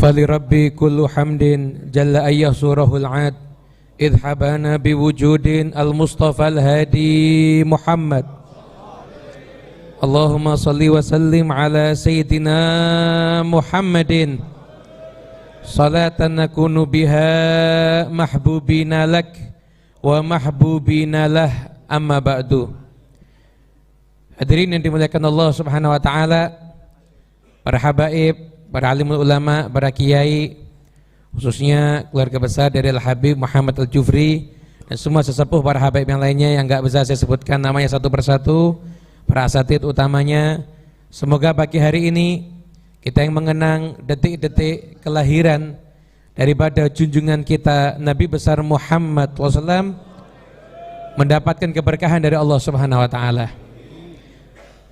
فلربي كل حمد جل أن يسوره العاد إذ حبانا بوجود المصطفى الهادي محمد. اللهم صل وسلم على سيدنا محمد صلاة نكون بها محبوبين لك ومحبوبين له. Amma ba'du. Hadirin yang dimuliakan Allah Subhanahu wa taala, para habaib, para alimul ulama, para kiai, khususnya keluarga besar dari Al-Habib Muhammad Al-Jufri, dan semua sesepuh para habaib yang lainnya yang enggak bisa saya sebutkan namanya satu persatu, para asatid utamanya. Semoga pagi hari ini kita yang mengenang detik-detik kelahiran daripada junjungan kita Nabi besar Muhammad SAW mendapatkan keberkahan dari Allah Subhanahu wa taala.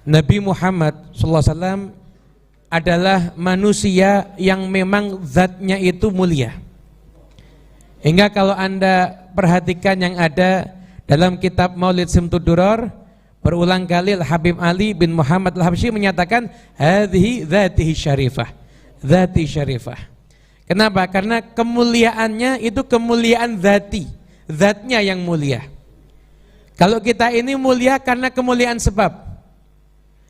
Nabi Muhammad SAW adalah manusia yang memang zatnya itu mulia. Hingga kalau Anda perhatikan yang ada dalam kitab Maulid Simtud Duror, berulang kali Habib Ali bin Muhammad Al-Habsyi menyatakan hadhihi dzatihi syarifah. Dzati syarifah. Kenapa? Karena kemuliaannya itu kemuliaan dzati, zatnya yang mulia. Kalau kita ini mulia karena kemuliaan sebab.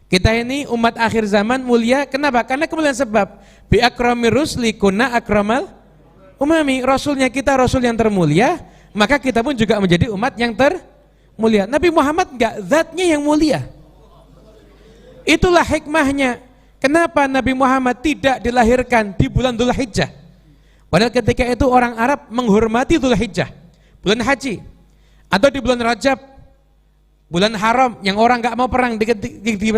Kita ini umat akhir zaman mulia kenapa? Karena kemuliaan sebab. Bi akramir rusli kunna akramal umami. Rasulnya kita rasul yang termulia, maka kita pun juga menjadi umat yang termulia. Nabi Muhammad enggak, zatnya yang mulia. Itulah hikmahnya. Kenapa Nabi Muhammad tidak dilahirkan di bulan Dzulhijjah? Padahal ketika itu orang Arab menghormati Dzulhijjah, bulan haji, atau di bulan Rajab, bulan haram yang orang gak mau perang di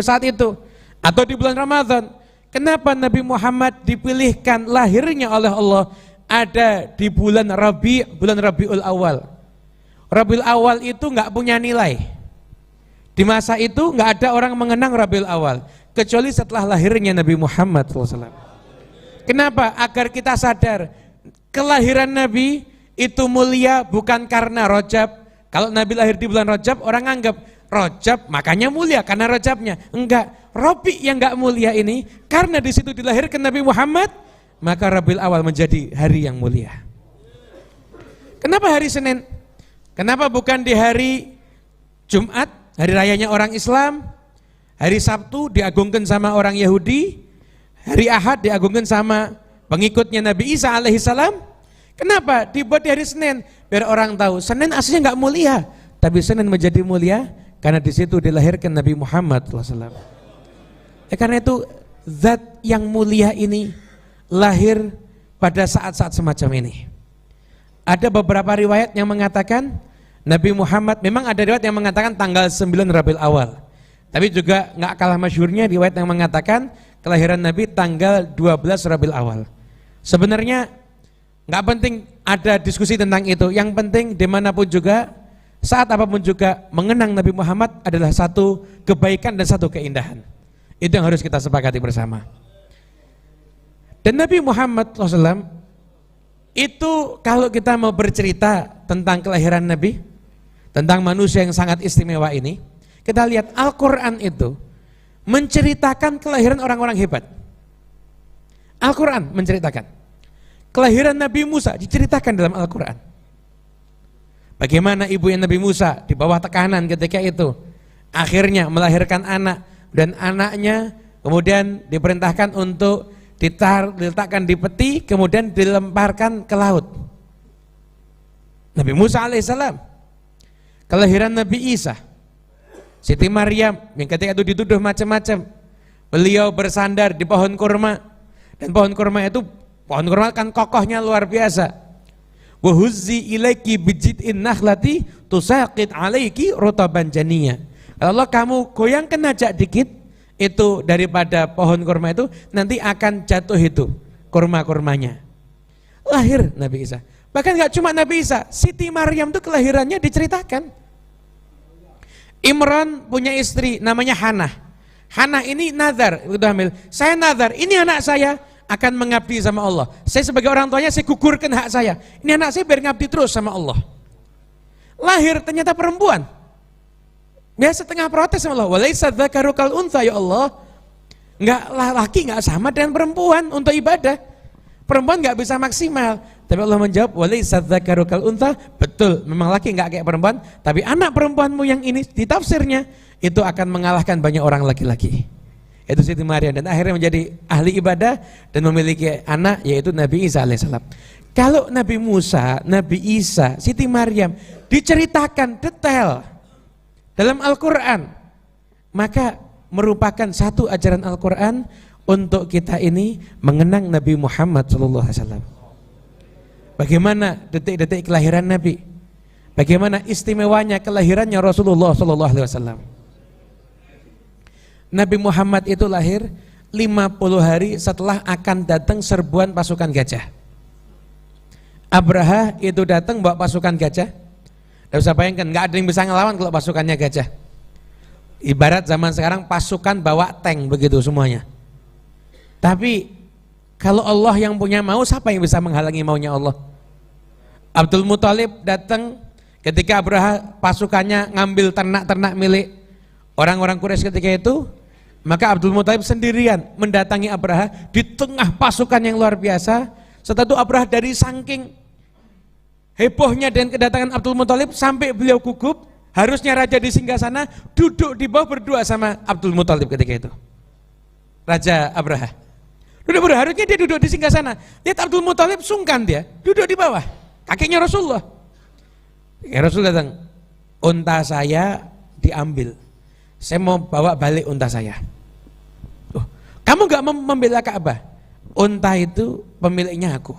saat itu, atau di bulan Ramadan. Kenapa Nabi Muhammad dipilihkan lahirnya oleh Allah ada di bulan bulan Rabiul Awal? Rabiul Awal itu gak punya nilai. Di masa itu gak ada orang mengenang Rabiul Awal kecuali setelah lahirnya Nabi Muhammad SAW. Kenapa? Agar kita sadar kelahiran Nabi itu mulia bukan karena Rajab. Kalau Nabi lahir di bulan Rajab, orang anggap Rajab makanya mulia karena Rajabnya. Enggak, Rabi yang enggak mulia ini karena di situ dilahirkan Nabi Muhammad, maka Rabiul Awal menjadi hari yang mulia. Kenapa hari Senin? Kenapa bukan di hari Jumat, hari rayanya orang Islam? Hari Sabtu diagungkan sama orang Yahudi, hari Ahad diagungkan sama pengikutnya Nabi Isa alaihissalam. Kenapa dibuat di hari Senin? Biar orang tahu Senin aslinya nggak mulia, tapi Senin menjadi mulia karena di situ dilahirkan Nabi Muhammad SAW. Karena itu zat yang mulia ini lahir pada saat-saat semacam ini. Ada beberapa riwayat yang mengatakan Nabi Muhammad, memang ada riwayat yang mengatakan tanggal 9 Rabiul Awal, tapi juga nggak kalah masyhurnya riwayat yang mengatakan kelahiran Nabi tanggal 12 Rabiul Awal. Sebenarnya nggak penting ada diskusi tentang itu, yang penting dimanapun juga, saat apapun juga, mengenang Nabi Muhammad adalah satu kebaikan dan satu keindahan. Itu yang harus kita sepakati bersama. Dan Nabi Muhammad SAW itu kalau kita mau bercerita tentang kelahiran Nabi, tentang manusia yang sangat istimewa ini, kita lihat Al-Quran itu menceritakan kelahiran orang-orang hebat. Al-Quran menceritakan kelahiran Nabi Musa, diceritakan dalam Al-Quran. Bagaimana ibu yang Nabi Musa di bawah tekanan ketika itu akhirnya melahirkan anak, dan anaknya kemudian diperintahkan untuk diletakkan di peti, kemudian dilemparkan ke laut. Nabi Musa alaihissalam. Kelahiran Nabi Isa, Siti Maryam yang ketika itu dituduh macam-macam, beliau bersandar di pohon kurma, dan pohon kurma itu, pohon kurma kan kokohnya luar biasa. Wa huzzi ilaiki bijid'in nakhlati tusaqit alaiki rutaban janiyya. Kalau kamu goyangkan aja dikit itu daripada pohon kurma itu, nanti akan jatuh itu kurma-kurmanya. Lahir Nabi Isa. Bahkan gak cuma Nabi Isa, Siti Maryam itu kelahirannya diceritakan. Imran punya istri namanya Hannah. Hannah ini nazar, udah hamil. Saya nazar, ini anak saya akan mengabdi sama Allah. Saya sebagai orang tuanya, saya gugurkan hak saya. Ini anak saya biar ngabdi terus sama Allah. Lahir ternyata perempuan. Biasa setengah protes sama Allah. Walaisa dzakaru kal untha, ya Allah. Enggak, laki enggak sama dengan perempuan untuk ibadah. perempuan nggak bisa maksimal. Tapi Allah menjawab, walaisa dzakaru kal untha. Betul, memang laki nggak kayak perempuan, tapi anak perempuanmu yang ini di tafsirnya itu akan mengalahkan banyak orang laki-laki. Itu Siti Maryam, dan akhirnya menjadi ahli ibadah dan memiliki anak yaitu Nabi Isa alaihissalam. Kalau Nabi Musa, Nabi Isa, Siti Maryam diceritakan detail dalam Al-Quran, maka merupakan satu ajaran Al-Quran untuk kita ini mengenang Nabi Muhammad SAW. Bagaimana detik-detik kelahiran Nabi, bagaimana istimewanya kelahirannya Rasulullah SAW. Nabi Muhammad itu lahir 50 hari setelah akan datang serbuan pasukan gajah. Abraha itu datang bawa pasukan gajah. Tidak usah bayangkan, nggak ada yang bisa ngelawan kalau pasukannya gajah. Ibarat zaman sekarang pasukan bawa tank begitu semuanya. Tapi kalau Allah yang punya mau, siapa yang bisa menghalangi maunya Allah? Abdul Muthalib datang ketika Abraha pasukannya ngambil ternak-ternak milik orang-orang Quraisy ketika itu, maka Abdul Muthalib sendirian mendatangi Abraha di tengah pasukan yang luar biasa. Setelah itu Abraha dari saking hebohnya dan kedatangan Abdul Muthalib sampai beliau gugup, harusnya raja di singgasana duduk di bawah berdua sama Abdul Muthalib ketika itu. Raja Abraha duduk, harusnya dia duduk di singgasana. Lihat Abdul Muthalib sungkan, dia duduk di bawah kakinya Rasulullah. Ya, Rasul datang, unta saya diambil, saya mau bawa balik unta saya. Oh, kamu gak membela Ka'bah? Unta itu pemiliknya aku,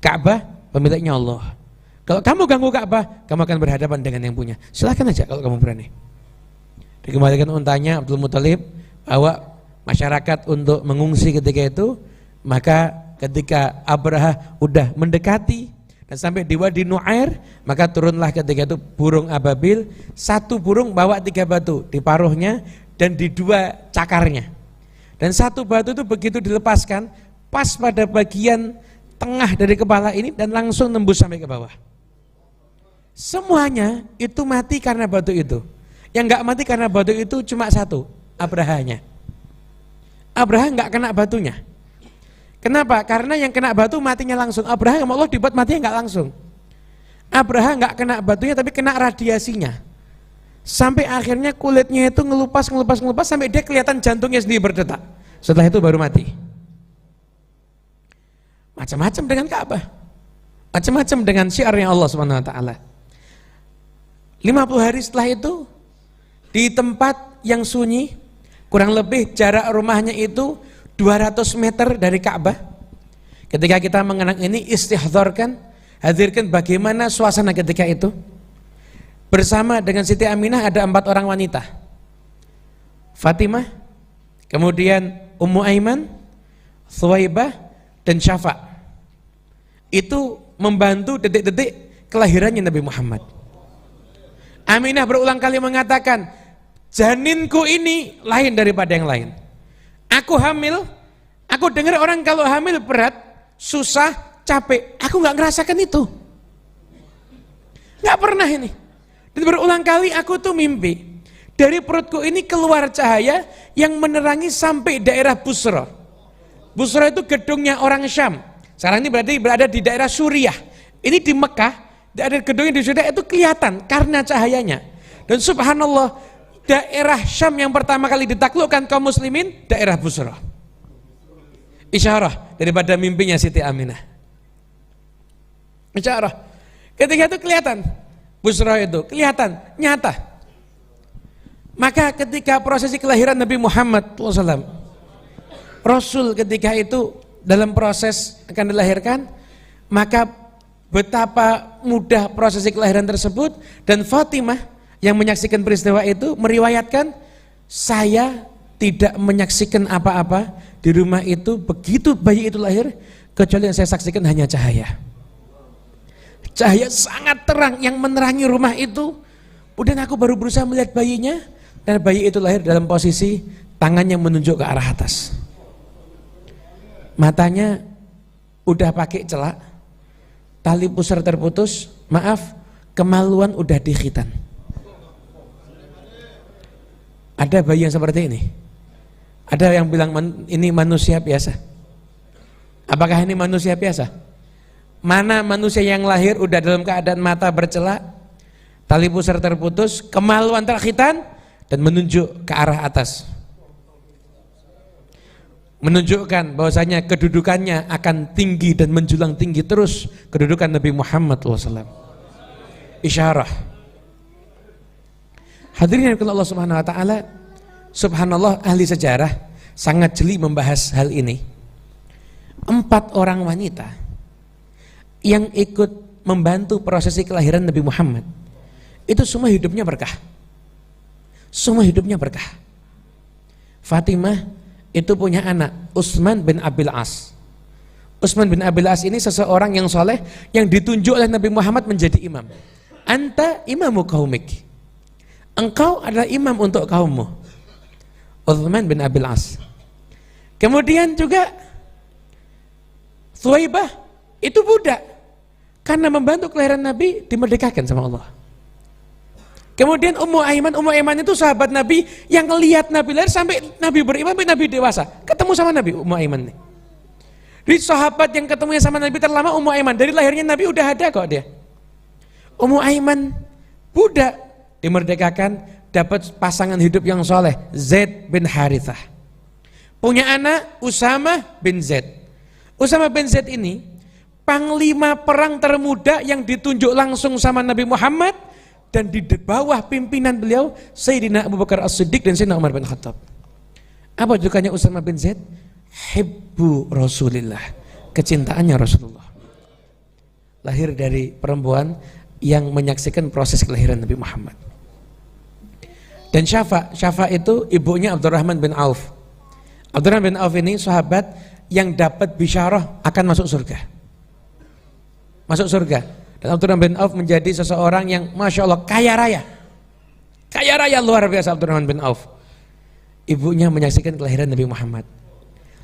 Ka'bah pemiliknya Allah. Kalau kamu ganggu Ka'bah, kamu akan berhadapan dengan yang punya. Silahkan aja kalau kamu berani. Dikembalikan untanya, Abdul Muthalib bawa masyarakat untuk mengungsi ketika itu. Maka ketika Abraha udah mendekati dan sampai di Wadi Nu'air, maka turunlah ketika itu burung ababil. Satu burung bawa 3 batu di paruhnya dan di 2 cakarnya. Dan satu batu itu begitu dilepaskan pas pada bagian tengah dari kepala ini dan langsung nembus sampai ke bawah. Semuanya itu mati karena batu itu. Yang enggak mati karena batu itu cuma satu, Abrahanya. Abraha enggak kena batunya. Kenapa? Karena yang kena batu matinya langsung. Abraha sama Allah dibuat matinya enggak langsung. Abraha enggak kena batunya tapi kena radiasinya. Sampai akhirnya kulitnya itu ngelupas sampai dia kelihatan jantungnya sendiri berdetak. Setelah itu baru mati. Macam-macam dengan Ka'bah, macam-macam dengan syiarnya Allah Subhanahu wa taala. 50 hari setelah itu di tempat yang sunyi, kurang lebih jarak rumahnya itu 200 meter dari Ka'bah. Ketika kita mengenang ini, istihdharkan, hadirkan bagaimana suasana ketika itu. Bersama dengan Siti Aminah ada 4 orang wanita, Fatimah, kemudian Ummu Aiman, Thuwaibah, dan Syafa'. Itu membantu detik-detik kelahirannya Nabi Muhammad. Aminah berulang kali mengatakan, janinku ini lain daripada yang lain. Aku hamil, aku dengar orang kalau hamil berat, susah, capek. Aku gak ngerasakan itu, gak pernah ini. Dan berulang kali aku tuh mimpi, dari perutku ini keluar cahaya yang menerangi sampai daerah Busra. Busra itu gedungnya orang Syam. Sekarang ini berarti berada di daerah Suriah. Ini di Mekah, daerah gedungnya di Suriah itu kelihatan karena cahayanya. Dan subhanallah, daerah Syam yang pertama kali ditaklukkan kaum muslimin, daerah Busra. Isyarah daripada mimpinya Siti Aminah. Isyarah. Ketika itu kelihatan, Busra itu kelihatan, nyata. Maka ketika prosesi kelahiran Nabi Muhammad SAW, Rasul ketika itu dalam proses akan dilahirkan, maka betapa mudah prosesi kelahiran tersebut. Dan Fatimah yang menyaksikan peristiwa itu meriwayatkan, saya tidak menyaksikan apa-apa di rumah itu begitu bayi itu lahir, kecuali yang saya saksikan hanya cahaya. Cahaya sangat terang yang menerangi rumah itu. Kemudian aku baru berusaha melihat bayinya, dan bayi itu lahir dalam posisi tangannya menunjuk ke arah atas. Matanya udah pakai celak, tali pusar terputus, maaf, kemaluan udah dikhitan. Ada bayi yang seperti ini? Ada yang bilang ini manusia biasa? Apakah ini manusia biasa? Mana manusia yang lahir udah dalam keadaan mata bercelak, tali pusar terputus, kemaluan terkhitan, dan menunjuk ke arah atas, menunjukkan bahwasanya kedudukannya akan tinggi dan menjulang tinggi terus kedudukan Nabi Muhammad SAW. Isyarah. Hadirin yang Allah Subhanahu Wa Taala, subhanallah, ahli sejarah sangat jeli membahas hal ini. 4 orang wanita yang ikut membantu prosesi kelahiran Nabi Muhammad itu semua hidupnya berkah. Semua hidupnya berkah. Fatimah itu punya anak Utsman bin Abil As. Utsman bin Abil As ini seseorang yang soleh yang ditunjuk oleh Nabi Muhammad menjadi imam. Anta imamu qaumik. Engkau adalah imam untuk kaummu. Utsman bin Abil As. Kemudian juga Thuwaibah itu budak, karena membantu kelahiran Nabi dimerdekakan sama Allah. Kemudian Ummu Aiman itu sahabat Nabi yang ngelihat Nabi lahir sampai Nabi beriman, sampai Nabi dewasa, ketemu sama Nabi. Ummu Aiman nih. Jadi sahabat yang ketemunya sama Nabi terlama Ummu Aiman, dari lahirnya Nabi udah ada kok dia. Ummu Aiman budak dimerdekakan, dapat pasangan hidup yang soleh, Zaid bin Harithah. Punya anak Usamah bin Zaid. Usamah bin Zaid ini panglima perang termuda yang ditunjuk langsung sama Nabi Muhammad, dan di bawah pimpinan beliau Sayyidina Abu Bakar As-Siddiq dan Sayyidina Umar bin Khattab. Apa julukannya Usamah bin Zaid? Hibbu Rasulillah, kecintaannya Rasulullah. Lahir dari perempuan yang menyaksikan proses kelahiran Nabi Muhammad. Dan Syafa itu ibunya Abdurrahman bin Auf. Abdurrahman bin Auf ini sahabat yang dapat bisyarah akan masuk surga. Masuk surga. Dan Abdurrahman bin Auf menjadi seseorang yang Masya Allah kaya raya. Kaya raya luar biasa Abdurrahman bin Auf. Ibunya menyaksikan kelahiran Nabi Muhammad.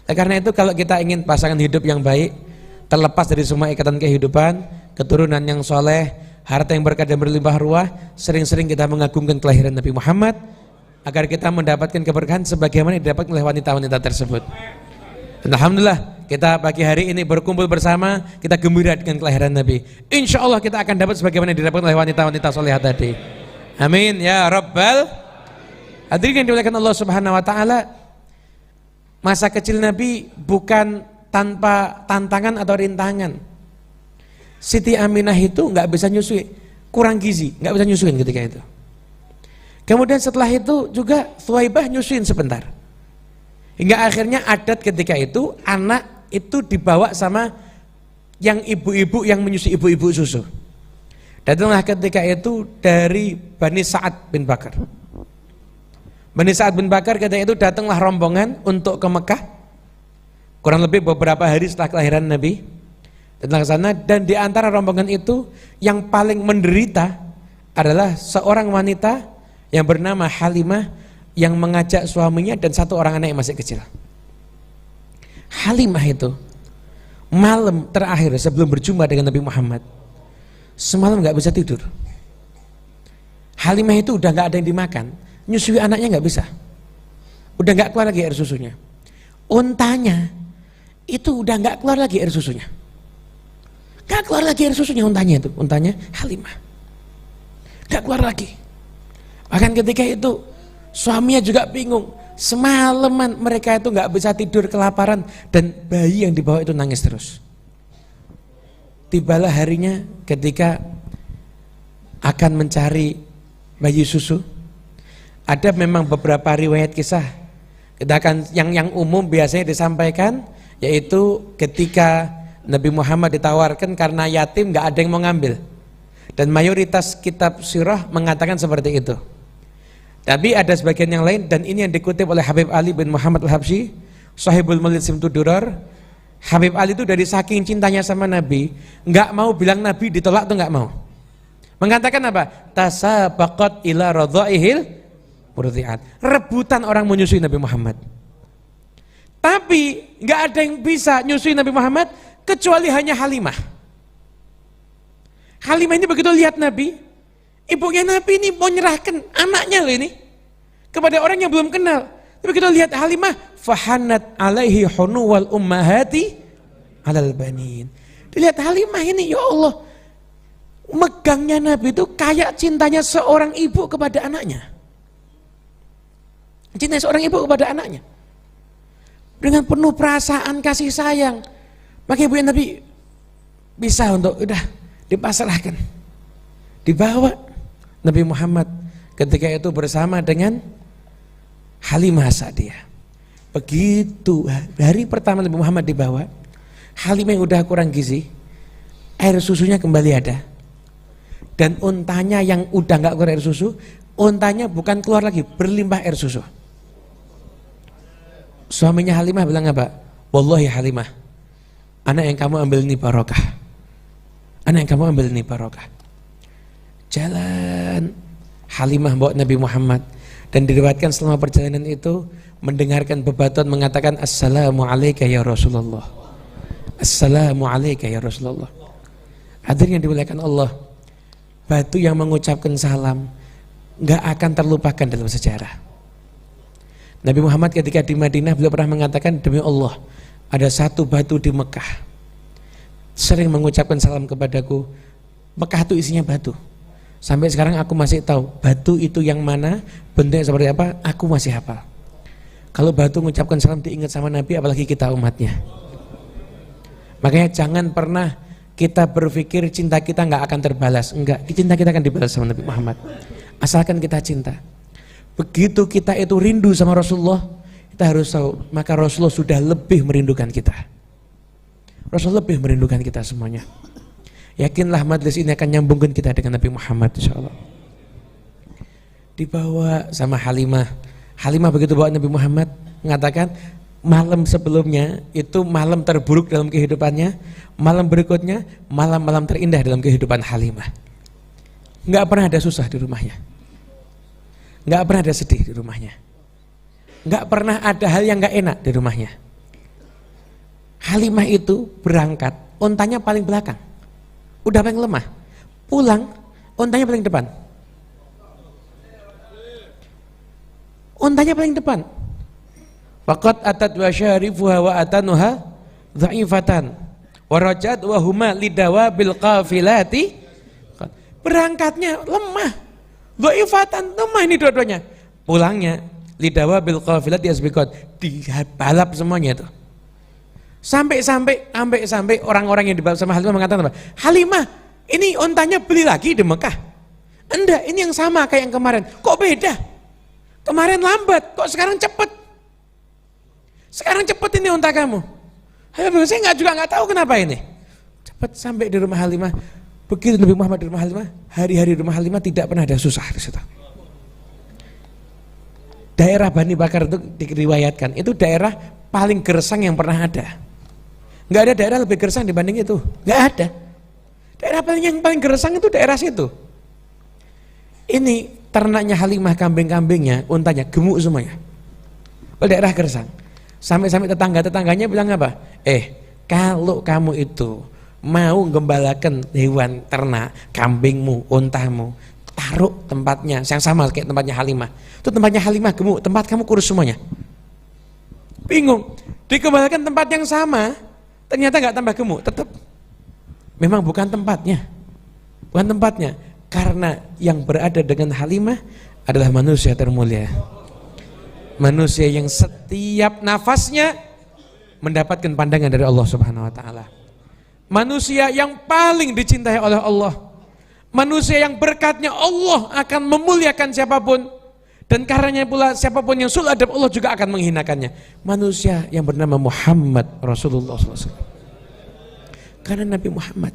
Karena itu kalau kita ingin pasangan hidup yang baik, terlepas dari semua ikatan kehidupan, keturunan yang soleh, harta yang berkah dan berlimpah ruah, sering-sering kita mengagungkan kelahiran Nabi Muhammad agar kita mendapatkan keberkahan sebagaimana didapatkan oleh wanita-wanita tersebut. Dan alhamdulillah kita pagi hari ini berkumpul bersama, kita gembira dengan kelahiran Nabi. Insya Allah kita akan dapat sebagaimana didapatkan oleh wanita-wanita solehah tadi. Amin ya Rabbal. Hadirin yang dimuliakan Allah Subhanahu Wa Taala, masa kecil Nabi bukan tanpa tantangan atau rintangan. Siti Aminah itu nggak bisa nyusui, kurang gizi, nggak bisa nyusuin ketika itu. Kemudian setelah itu juga Thuwaibah nyusuin sebentar. Hingga akhirnya adat ketika itu anak itu dibawa sama yang ibu-ibu yang menyusui, ibu-ibu susu. Datanglah ketika itu dari Bani Sa'ad bin Bakar. Bani Sa'ad bin Bakar ketika itu datanglah rombongan untuk ke Mekah. Kurang lebih beberapa hari setelah kelahiran Nabi. Datang ke sana, dan di antara rombongan itu yang paling menderita adalah seorang wanita yang bernama Halimah yang mengajak suaminya dan 1 orang anak yang masih kecil. Halimah itu malam terakhir sebelum berjumpa dengan Nabi Muhammad, semalam nggak bisa tidur. Halimah itu udah nggak ada yang dimakan, nyusui anaknya nggak bisa, udah nggak keluar lagi air susunya. Untanya itu udah nggak keluar lagi air susunya, nggak keluar lagi air susunya untanya itu, untanya Halimah nggak keluar lagi. Bahkan ketika itu suaminya juga bingung, semalaman mereka itu nggak bisa tidur kelaparan, dan bayi yang dibawa itu nangis terus. Tibalah harinya ketika akan mencari bayi susu. Ada memang beberapa riwayat kisah, kita akan yang umum biasanya disampaikan, yaitu ketika Nabi Muhammad ditawarkan karena yatim nggak ada yang mau ngambil, dan mayoritas kitab sirah mengatakan seperti itu. Tapi ada sebagian yang lain, dan ini yang dikutip oleh Habib Ali bin Muhammad Al-Habsyi, Sahibul Maulid Simtud Durar. Habib Ali itu dari saking cintanya sama Nabi, nggak mau bilang Nabi ditolak tuh nggak mau. Mengatakan apa? Tasabaqat ila radhaihil murdiat. Rebutan orang menyusui Nabi Muhammad. Tapi nggak ada yang bisa nyusui Nabi Muhammad kecuali hanya Halimah. Halimah ini begitu lihat Nabi, ibunya Nabi ini mau nyerahkan anaknya loh ini kepada orang yang belum kenal. Tapi kita lihat Halimah, fahanat alaihi hunuwal ummahati 'alal banin. Dilihat Halimah ini, ya Allah, megangnya Nabi itu kayak cintanya seorang ibu kepada anaknya. Cinta seorang ibu kepada anaknya. Dengan penuh perasaan kasih sayang. Maka ibu Nabi bisa untuk udah dipasrahkan. Dibawa Nabi Muhammad ketika itu bersama dengan Halimah Sa'diyah. Begitu hari pertama Nabi Muhammad dibawa, Halimah yang udah kurang gizi, air susunya kembali ada. Dan untanya yang udah gak keluar air susu, untanya bukan keluar lagi, berlimpah air susu. Suaminya Halimah bilang apa? Wallahi Halimah, anak yang kamu ambil ini barokah. Anak yang kamu ambil ini barokah. Jalan Halimah bawa Nabi Muhammad, dan diriwayatkan selama perjalanan itu mendengarkan bebatuan mengatakan assalamu alayka ya Rasulullah. Assalamu alayka ya Rasulullah. Hadirin yang dimuliakan Allah, batu yang mengucapkan salam gak akan terlupakan dalam sejarah. Nabi Muhammad ketika di Madinah beliau pernah mengatakan, demi Allah, ada satu batu di Mekah sering mengucapkan salam kepadaku. Mekah itu isinya batu. Sampai sekarang aku masih tahu batu itu yang mana, bentuknya seperti apa, aku masih hafal. Kalau batu mengucapkan salam diingat sama Nabi, apalagi kita umatnya. Makanya jangan pernah kita berpikir cinta kita nggak akan terbalas. Enggak, cinta kita akan dibalas sama Nabi Muhammad. Asalkan kita cinta. Begitu kita itu rindu sama Rasulullah, kita harus tahu, maka Rasulullah sudah lebih merindukan kita. Rasulullah lebih merindukan kita semuanya. Yakinlah majelis ini akan nyambungkan kita dengan Nabi Muhammad insyaallah. Dibawa sama Halimah. Halimah begitu bawa Nabi Muhammad, mengatakan malam sebelumnya itu malam terburuk dalam kehidupannya, malam berikutnya malam-malam terindah dalam kehidupan Halimah. Enggak pernah ada susah di rumahnya. Enggak pernah ada sedih di rumahnya. Enggak pernah ada hal yang enggak enak di rumahnya. Halimah itu berangkat, untanya paling belakang. Udah paling lemah. Pulang, untanya paling depan. Untanya paling depan. Faqad atat wa syarifuha wa atanuha dha'ifatan wa rajat wa huma lidawa bil qafilati. Berangkatnya lemah, dha'ifatan, lemah ini dua-duanya. Pulangnya lidawa bil qafilati asbiqat, dibalap semuanya itu. Sampai orang-orang yang dibalap sama Halimah mengatakan apa? Halimah, ini ontanya beli lagi di Mekah. Enggak, ini yang sama kayak yang kemarin. Kok beda? Kemarin lambat, kok sekarang cepet? Sekarang cepet ini onta kamu. Saya juga nggak tahu kenapa ini. Cepet sampai di rumah Halimah. Begitu Nabi Muhammad di rumah Halimah, hari-hari di rumah Halimah tidak pernah ada susah di situ. Daerah Bani Bakar itu diriwayatkan, itu daerah paling gersang yang pernah ada. Nggak ada daerah lebih gersang dibanding itu, nggak ada. Daerah yang paling gersang itu daerah situ. Ini ternaknya Halimah, kambing-kambingnya, untanya gemuk semuanya. Daerah gersang. Sampai-sampai tetangga-tetangganya bilang apa? Kalau kamu itu mau gembalakan hewan ternak, kambingmu, untamu, taruh tempatnya yang sama kayak tempatnya Halimah. Itu tempatnya Halimah gemuk, tempat kamu kurus semuanya. Bingung, dikembalikan tempat yang sama, ternyata nggak tambah gemuk, tetap. Memang bukan tempatnya, karena yang berada dengan Halimah adalah manusia termulia, manusia yang setiap nafasnya mendapatkan pandangan dari Allah Subhanahu Wa Taala, manusia yang paling dicintai oleh Allah, manusia yang berkatnya Allah akan memuliakan siapapun. Dan karenanya pula siapapun yang sul adab Allah juga akan menghinakannya. Manusia yang bernama Muhammad Rasulullah SAW. Karena Nabi Muhammad.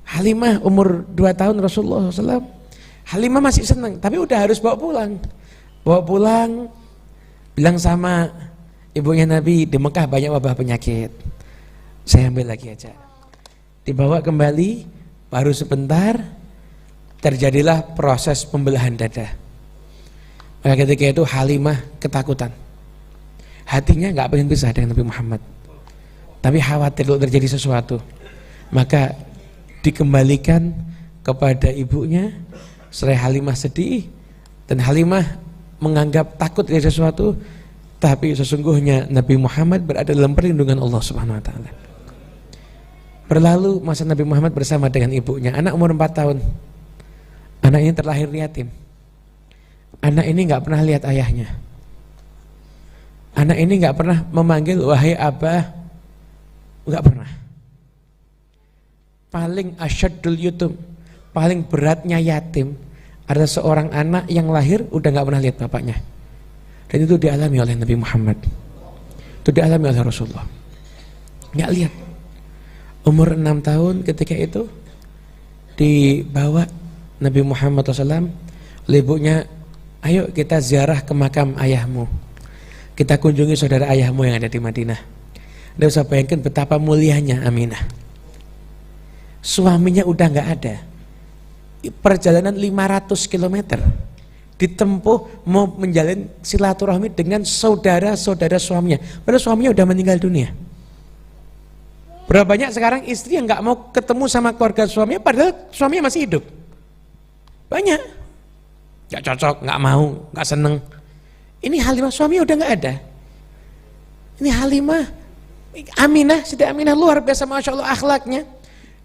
Halimah umur 2 tahun Rasulullah SAW. Halimah masih senang, tapi udah harus bawa pulang. Bawa pulang, bilang sama ibunya Nabi, di Mekah banyak wabah penyakit. Saya ambil lagi aja. Dibawa kembali, baru sebentar terjadilah proses pembelahan dada. Maka ketika itu Halimah ketakutan, hatinya nggak pengen pisah dengan Nabi Muhammad, tapi khawatir kalau terjadi sesuatu. Maka dikembalikan kepada ibunya. Setelah Halimah sedih dan Halimah menganggap takut dari sesuatu, Tapi sesungguhnya Nabi Muhammad berada dalam perlindungan Allah Subhanahu wa taala. Berlalu masa Nabi Muhammad bersama dengan ibunya, anak umur 4 tahun. Anak ini terlahir yatim. Anak ini nggak pernah lihat ayahnya. Anak ini nggak pernah memanggil wahai abah, nggak pernah. Paling asyaddul yutum, paling beratnya yatim ada seorang anak yang lahir udah nggak pernah lihat bapaknya. Dan itu dialami oleh Nabi Muhammad. Itu dialami oleh Rasulullah. Nggak lihat. Umur 6 tahun ketika itu dibawa Nabi Muhammad SAW oleh ibunya, ayo kita ziarah ke makam ayahmu, kita kunjungi saudara ayahmu yang ada di Madinah. Anda bisa bayangkan betapa mulianya Aminah. Suaminya udah nggak ada, perjalanan 500 km ditempuh mau menjalin silaturahmi dengan saudara-saudara suaminya, padahal suaminya udah meninggal dunia. Berapa banyak sekarang istri yang nggak mau ketemu sama keluarga suaminya padahal suaminya masih hidup? Banyak. Nggak cocok, nggak mau, nggak seneng. Ini Halimah suaminya udah nggak ada. Ini Halimah, Aminah, Siti Aminah luar biasa, masya Allah akhlaknya.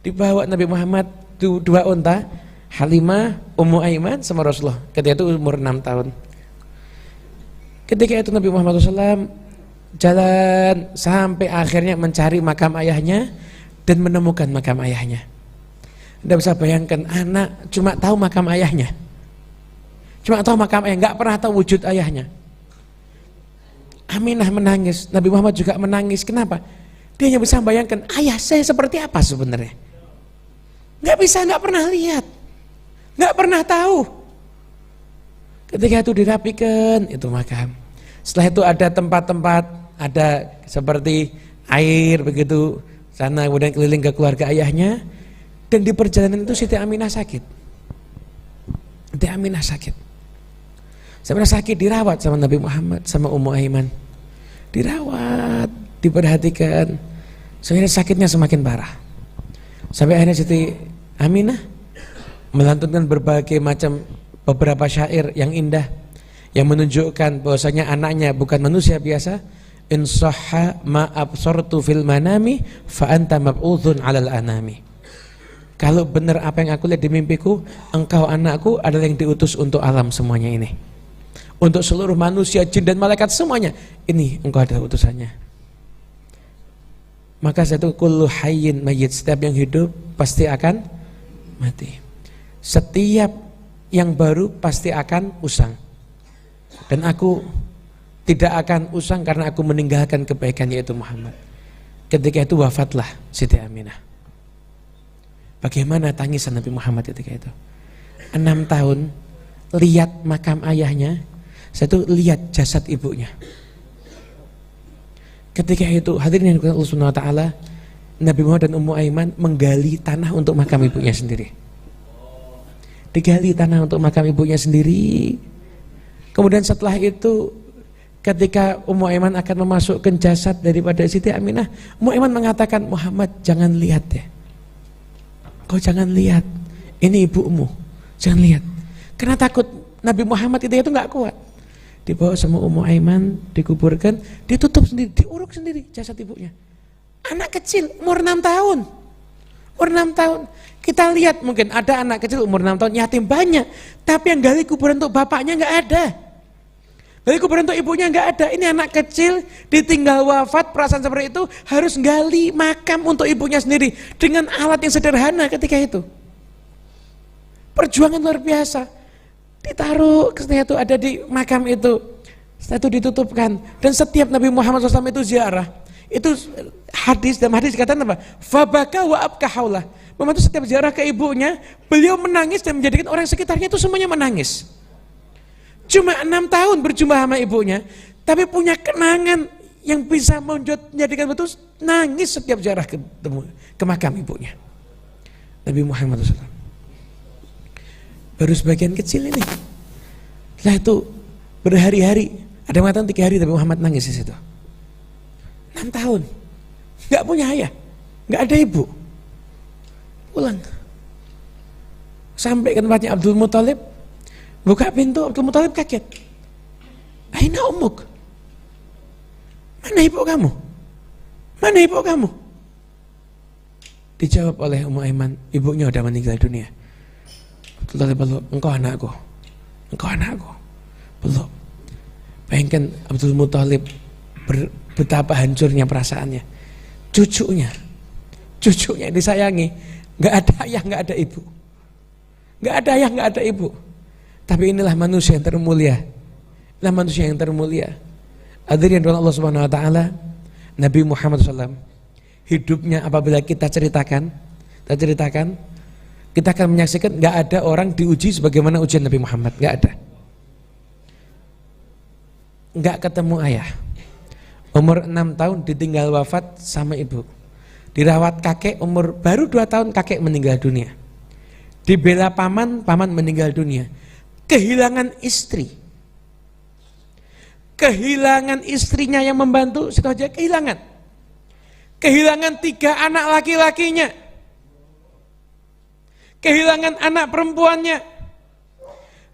Dibawa Nabi Muhammad 2 unta, Halimah, Ummu Aiman sama Rasulullah. Ketika itu umur 6 tahun. Ketika itu Nabi Muhammad SAW jalan sampai akhirnya mencari makam ayahnya dan menemukan makam ayahnya. Anda bisa bayangkan anak cuma tahu makam ayahnya, cuma tahu makam ayah, nggak pernah tahu wujud ayahnya. Aminah menangis, Nabi Muhammad juga menangis. Kenapa? Dia hanya bisa bayangkan ayah saya seperti apa sebenarnya. Nggak bisa, nggak pernah lihat, nggak pernah tahu. Ketika itu dirapikan itu makam. Setelah itu ada tempat-tempat, ada seperti air begitu sana, kemudian keliling ke keluarga ayahnya. Dan di perjalanan itu Siti Aminah sakit. Siti Aminah sakit. Sampai sakit dirawat sama Nabi Muhammad sama Ummu Aiman. Dirawat, diperhatikan. Sampai sakitnya semakin parah. Sampai akhirnya Siti Aminah melantunkan berbagai macam beberapa syair yang indah yang menunjukkan bahwasanya anaknya bukan manusia biasa. In sahha ma absartu fil manami fa anta mab'udzun 'alal anami. Kalau benar apa yang aku lihat di mimpiku, engkau anakku adalah yang diutus untuk alam semuanya ini. Untuk seluruh manusia, jin dan malaikat semuanya. Ini engkau adalah utusannya. Maka satu kullu hayyin mayyit, setiap yang hidup pasti akan mati. Setiap yang baru pasti akan usang. Dan aku tidak akan usang karena aku meninggalkan kebaikan yaitu Muhammad. Ketika itu wafatlah Siti Aminah. Bagaimana tangisan Nabi Muhammad ketika itu? 6 tahun lihat makam ayahnya, satu lihat jasad ibunya. Ketika itu hadirin yang dikasihi Allah Subhanahu wa taala, Nabi Muhammad dan Ummu Aiman menggali tanah untuk makam ibunya sendiri. Digali tanah untuk makam ibunya sendiri. Kemudian setelah itu ketika Ummu Aiman akan memasukkan jasad daripada Siti Aminah, Ummu Aiman mengatakan, Muhammad jangan lihat ya, kau jangan lihat, ini ibumu, jangan lihat. Karena takut Nabi Muhammad itu nggak kuat. Dibawa sama Ummu Aiman, dikuburkan, ditutup sendiri, diuruk sendiri jasad ibunya. Anak kecil umur 6 tahun, umur 6 tahun. Kita lihat mungkin ada anak kecil umur 6 tahun yatim banyak, tapi yang gali kuburan untuk bapaknya nggak ada. Gali kuburan untuk ibunya nggak ada. Ini anak kecil ditinggal wafat, perasaan seperti itu harus gali makam untuk ibunya sendiri dengan alat yang sederhana ketika itu. Perjuangan luar biasa. Ditaruh, setelah itu ada di makam itu, setelah itu ditutupkan. Dan setiap Nabi Muhammad SAW itu ziarah, itu hadis, dalam hadis dikatakan apa? Fabaka wa abka haulah. Membantu setiap ziarah ke ibunya, beliau menangis dan menjadikan orang sekitarnya itu semuanya menangis. Cuma 6 tahun berjumpa sama ibunya, tapi punya kenangan yang bisa menjadikan betul nangis setiap ziarah ke makam ibunya. Nabi Muhammad SAW. Baru sebagian kecil ini. Setelah itu berhari-hari, ada yang mengatakan 3 hari Nabi Muhammad nangis di situ. 6 tahun, nggak punya ayah, nggak ada ibu. Pulang. Sampai ke tempatnya Abdul Muthalib. Buka pintu, Abdul Muthalib kaget. Aina ummuk? Mana ibu kamu? Mana ibu kamu? Dijawab oleh Ummu Aiman, ibunya udah meninggal dunia. Abdul Thalib peluk, engkau anakku. Engkau anakku. Peluk. Bayangkan Abdul Muthalib betapa hancurnya perasaannya. Cucunya disayangi, nggak ada ayah, nggak ada ibu, nggak ada ayah, nggak ada ibu. Tapi inilah manusia yang termulia, inilah manusia yang termulia. Hadirin doa Allah Subhanahu Wa Taala, Nabi Muhammad SAW hidupnya apabila kita ceritakan, kita akan menyaksikan nggak ada orang diuji sebagaimana ujian Nabi Muhammad, nggak ada. Nggak ketemu ayah. Umur 6 tahun ditinggal wafat sama ibu. Dirawat kakek umur baru 2 tahun kakek meninggal dunia. Dibela paman meninggal dunia. Kehilangan istri. Kehilangan istrinya yang membantu, situ aja kehilangan. Kehilangan 3 anak laki-lakinya. Kehilangan anak perempuannya.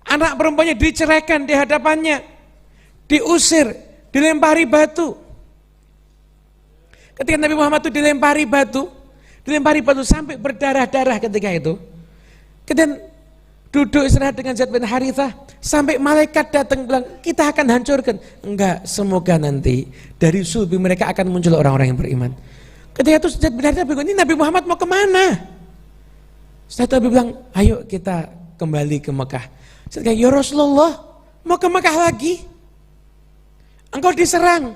Anak perempuannya diceraikan di hadapannya. Diusir, dilempari batu. Ketika Nabi Muhammad itu dilempari batu sampai berdarah-darah ketika itu. Kemudian duduk istirahat dengan Zaid bin Harithah sampai malaikat datang bilang, kita akan hancurkan. Enggak, semoga nanti dari sulbi mereka akan muncul orang-orang yang beriman. Ketika itu Zaid bin Harithah bilang, ini Nabi Muhammad mau kemana? Setelah Nabi bilang, ayo kita kembali ke Mekah. Saya bilang, ya Rasulullah, mau ke Mekah lagi? Engkau diserang,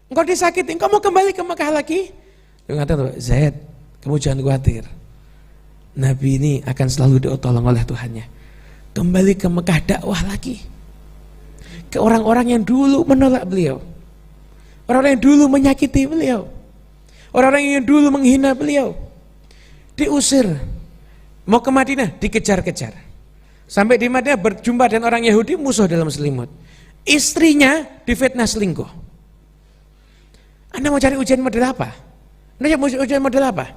engkau disakiti, engkau mau kembali ke Mekah lagi? Dia mengatakan, Zaid, kamu jangan khawatir. Nabi ini akan selalu ditolong oleh Tuhannya. Kembali ke Mekah dakwah lagi. Ke orang-orang yang dulu menolak beliau. Orang-orang yang dulu menyakiti beliau. Orang-orang yang dulu menghina beliau. Diusir. Mau ke Madinah, dikejar-kejar. Sampai di Madinah berjumpa dengan orang Yahudi, musuh dalam selimut. Istrinya difitnah selingkuh. Anda mau cari ujian model apa? Anda mau ujian model apa?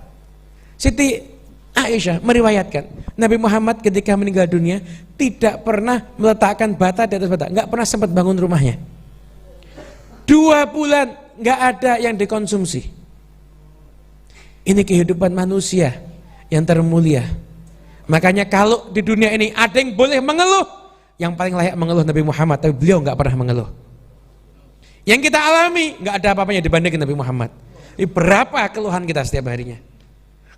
Siti Aisyah meriwayatkan, Nabi Muhammad ketika meninggal dunia tidak pernah meletakkan bata di atas bata, nggak pernah sempat bangun rumahnya. 2 bulan nggak ada yang dikonsumsi. Ini kehidupan manusia yang termulia. Makanya kalau di dunia ini ada yang boleh mengeluh, yang paling layak mengeluh Nabi Muhammad, tapi beliau nggak pernah mengeluh. Yang kita alami nggak ada apa-apanya dibandingkan Nabi Muhammad. Ini berapa keluhan kita setiap harinya?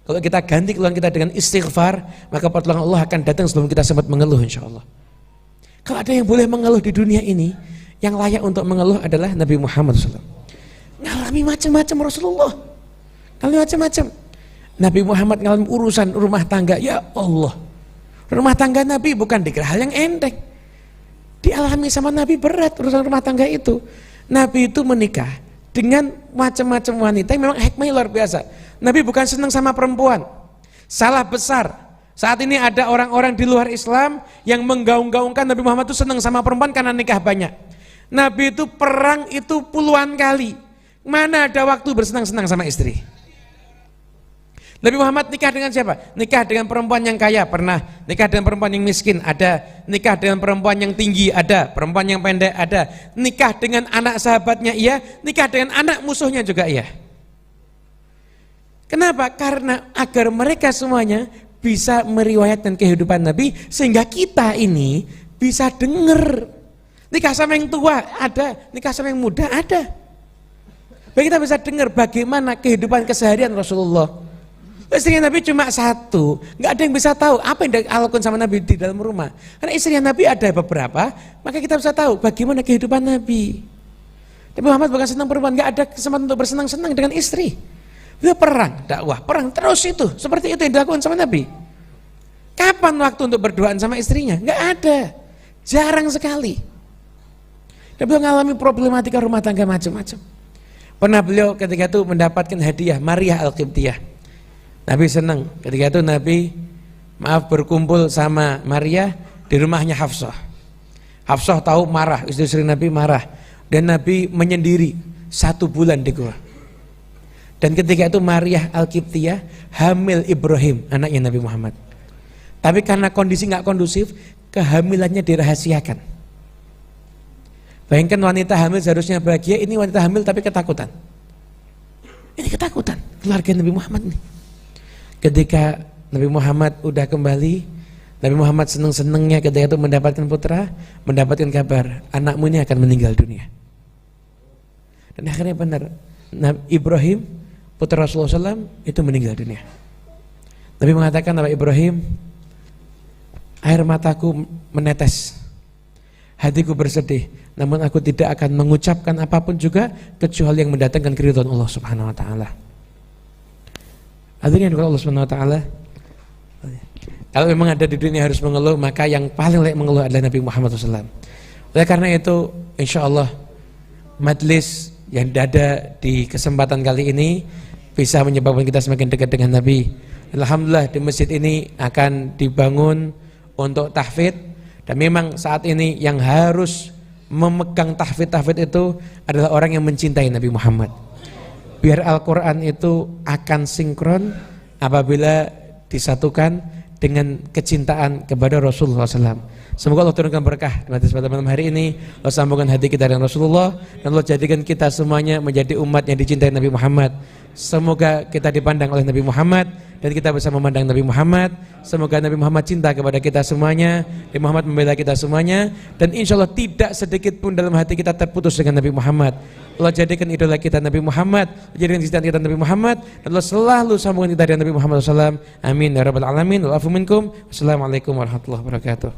Kalau kita ganti keluhan kita dengan istighfar, maka pertolongan Allah akan datang sebelum kita sempat mengeluh, insya Allah. Kalau ada yang boleh mengeluh di dunia ini, yang layak untuk mengeluh adalah Nabi Muhammad SAW. Ngalami macam-macam Rasulullah, ngalami macam-macam. Nabi Muhammad ngalami urusan rumah tangga, ya Allah. Rumah tangga Nabi bukan dikira hal yang enteng. Dialami sama Nabi berat urusan rumah tangga itu. Nabi itu menikah dengan macam-macam wanita yang memang hikmahnya luar biasa. Nabi bukan senang sama perempuan. Salah besar. Saat ini ada orang-orang di luar Islam yang menggaung-gaungkan Nabi Muhammad itu senang sama perempuan karena nikah banyak. Nabi itu perang itu puluhan kali. Mana ada waktu bersenang-senang sama istri? Nabi Muhammad nikah dengan siapa? Nikah dengan perempuan yang kaya, pernah. Nikah dengan perempuan yang miskin, ada. Nikah dengan perempuan yang tinggi, ada. Perempuan yang pendek, ada. Nikah dengan anak sahabatnya, iya. Nikah dengan anak musuhnya juga, iya. Kenapa? Karena agar mereka semuanya bisa meriwayatkan kehidupan Nabi, sehingga kita ini bisa dengar. Nikah sama yang tua, ada. Nikah sama yang muda, ada. Baik, kita bisa dengar bagaimana kehidupan keseharian Rasulullah. Istrinya Nabi cuma 1, nggak ada yang bisa tahu apa yang dilakukan sama Nabi di dalam rumah. Karena istrinya Nabi ada beberapa, maka kita bisa tahu bagaimana kehidupan Nabi. Nabi Muhammad bukan senang perempuan, nggak ada kesempatan untuk bersenang-senang dengan istri. Beliau perang, dakwah, perang terus itu, seperti itu yang dilakukan sama Nabi. Kapan waktu untuk berduaan sama istrinya? Nggak ada, jarang sekali. Dan beliau mengalami problematika rumah tangga macam-macam. Pernah beliau ketika itu mendapatkan hadiah Maria Al-Qibtiyah. Nabi senang, ketika itu Nabi berkumpul sama Maria di rumahnya Hafsah. Hafsah tahu marah, istri Nabi marah. Dan Nabi menyendiri 1 bulan di gua. Dan ketika itu Maria Al-Qibtiyah hamil Ibrahim, anaknya Nabi Muhammad. Tapi karena kondisi nggak kondusif, kehamilannya dirahasiakan. Bayangkan wanita hamil seharusnya bahagia, ini wanita hamil tapi ketakutan. Ini ketakutan keluarga Nabi Muhammad nih. Ketika Nabi Muhammad udah kembali, Nabi Muhammad seneng-senengnya ketika itu mendapatkan putra, mendapatkan kabar anakmu ini akan meninggal dunia. Dan akhirnya benar, Nabi Ibrahim putra Rasulullah SAW itu meninggal dunia. Nabi mengatakan, Nabi Ibrahim, air mataku menetes, hatiku bersedih, namun aku tidak akan mengucapkan apapun juga kecuali yang mendatangkan keridhaan Allah Subhanahu wa taala. Hadirin yang Allah Subhanahu wa taala, kalau memang ada di dunia harus mengeluh, maka yang paling layak mengeluh adalah Nabi Muhammad SAW. Oleh karena itu, insyaallah majlis yang ada di kesempatan kali ini bisa menyebabkan kita semakin dekat dengan Nabi. Alhamdulillah di masjid ini akan dibangun untuk tahfidz, dan memang saat ini yang harus memegang tahfidz itu adalah orang yang mencintai Nabi Muhammad. Biar Al-Quran itu akan sinkron apabila disatukan dengan kecintaan kepada Rasulullah SAW. Semoga Allah turunkan berkah di majelis pada malam hari ini. Allah sambungkan hati kita dengan Rasulullah, dan Allah jadikan kita semuanya menjadi umat yang dicintai Nabi Muhammad. Semoga kita dipandang oleh Nabi Muhammad dan kita bisa memandang Nabi Muhammad. Semoga Nabi Muhammad cinta kepada kita semuanya, Nabi Muhammad membela kita semuanya, dan insya Allah tidak sedikit pun dalam hati kita terputus dengan Nabi Muhammad. Allah jadikan idola kita Nabi Muhammad, jadikan cinta kita Nabi Muhammad, dan Allah selalu sambungkan kita dengan Nabi Muhammad SAW. Amin ya rabbal alamin. Wa'afu minkum. Wassalamualaikum warahmatullahi wabarakatuh.